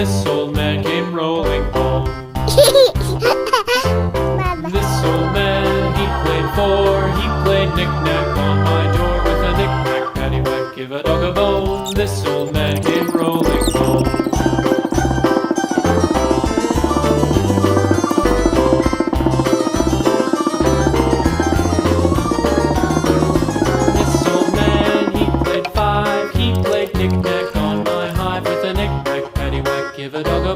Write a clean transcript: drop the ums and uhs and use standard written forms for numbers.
this old man came rolling home. This old man, he played four. He played knick-knack on my door with a knick-knack, paddywhack, give a dog a bone. This old man came rolling home. This old man, he played five. He played knick-knack on my hive with a knick-knack, paddywhack, give a dog a